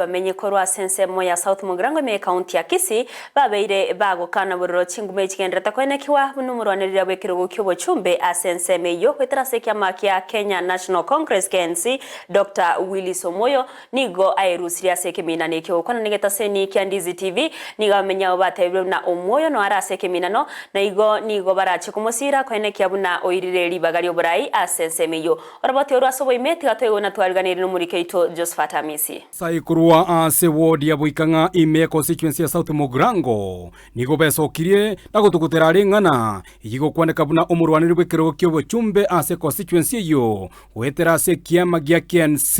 Bamenye korwa sensemo ya South Mugirango me county ya Kisii babeire bagukana buriro chingume chigendera kwenekiwa numurwanirira bwekiro cyubo chumbe asenseme yo kweterase kyama kya Kenya National Congress KNC Dr. Willis Omoyo nigo airusiria sekemina nekyo kwana nigeta seni kya Ndizi TV nigamenya obatebwe na Omoyo no ara sekemina no na nigo barache kumusira kwenekiya buna oirire libagali oburai asenseme yo orabote orasobo imeti gatwego na twariganire no muri keito Josephat Amisi Saikuru ase ward ya Buikanga ime constituency ya South Mugirango nigo besokirie na gutukutera ringana igigo kwandika buna umurwaniri bwekiro kyobo chumbe ase constituency yo wetera ase kiama gya KNC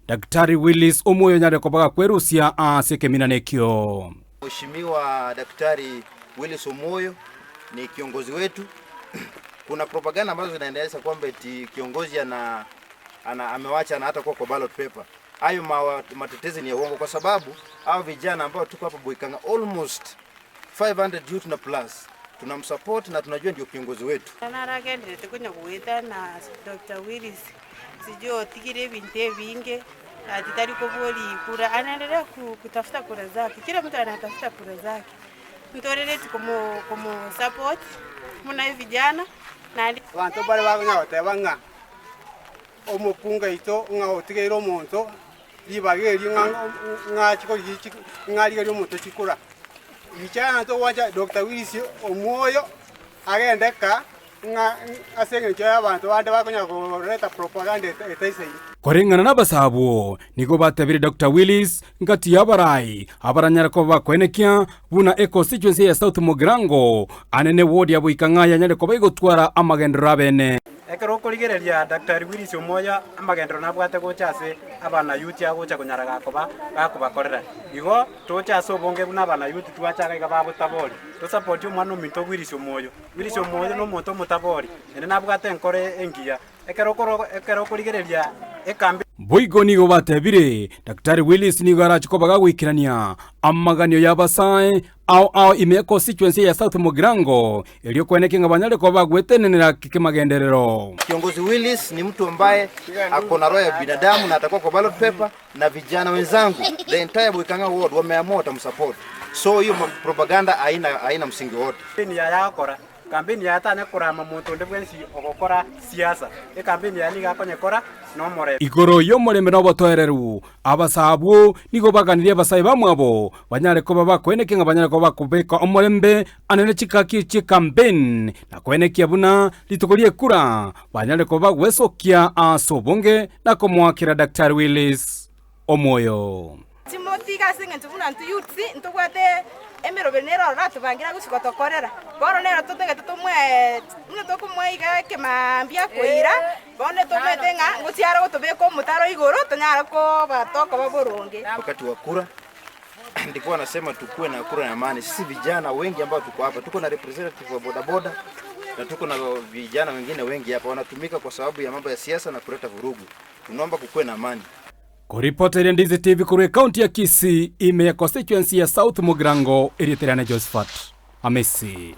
Daktari Willis Omoyo nyare kobaga kwerusia ase kemina nekyo. Mheshimiwa Daktari Willis Omoyo ni kiongozi wetu. Kuna propaganda ambazo zinaendelea kwamba eti kiongozi amewacha na hata kwa ballot paper. Hayo matetezi ni ya uongo kwa sababu hao vijana ambao tuko hapa Buikanga almost 500 youth na plus tunamsupport na tunajua ndio kiongozi wetu. Naragendere tukunya kuita na Dr. Willis sijui tigire binte vinge atitari kuboli kura anaendelea kutafuta kura zake. Kila mtu anatafuta kura zake. Mtorele como support muna vijana na wantu bale bakunya banga omukunga ito nga otigero omuntu libageri nga chiko ngali omuntu chikura ichana to wacha Dr. Willis Omoyo agendeka nga asenge cha abantu bande bakunya kureta propaganda etaisei Koringana na basabu nigo batebire Dr. Willis ngati yabarai abaranyara ko bakwenekia buna constituency ya South Mugirango anene ward ya Buikanga yanyare ko bayigotwara amagendera bene ekero koligereria Dr. Willis Omoyo amagendero nabwate gochase abana youth agocha kunyaraga gakubakorera igo tochase obonge buna abana youth twachaga igababutabori to support umwana ominto Willis Omoyo no monto mutabori ene nabwate enkore engiya ekero koligereria ekambi Boigo nigo batebire Daktari Willis nigo arachikobaga gwikirania amaganio yabasae ao ime constituency ya South Mugirango elio kwenekinga banyale ko bagwetenenera kimagenderero. Kiongozi Willis ni mtu ambaye ako na roho ya binadamu na atakuwa kwa ballot paper na vijana wenzangu the entire Buikanga ward wameamua watamsupport. So hiyo propaganda haina msingi wote. Ni yakora kampeni ya tane kurama muntu ndebwensi ogokora siasa kampeni ya niga konyekora no more igoro yo morembe no botoereru abasabu nigo baganirie basaye bamwabo banyare ko babakwenekinga banyare ko bakubeka omorembe anene chikaki chikampeni na kwenekia buna litukolie kura banyare ko bagwesokia asobonge na komwakira Daktari Willis Omoyo Timothy gasinga ntubuna ntuyutsi ntugwate emero benero ratubangira gusikotokorera boro nero tutenge tutumwe munotokumwe iga kemambia koira bone tumetenga ngutiara gutubeko mutaro igoro tonyara ko batoko baboronge. Wakati wa kura ndikuwa nasema tukue na kura ya amani. Sisi vijana wengi ambao tuko hapa tuko na representative wa bodaboda na tuko na vijana wengine wengi hapa wanatumika kwa sababu ya mambo ya siasa na kuleta vurugu. Tunaomba kukue na amani. Kuripotera Ndizi TV kuri county ya Kisii ime ya constituency ya South Mugirango erieterane Josephat Amisi.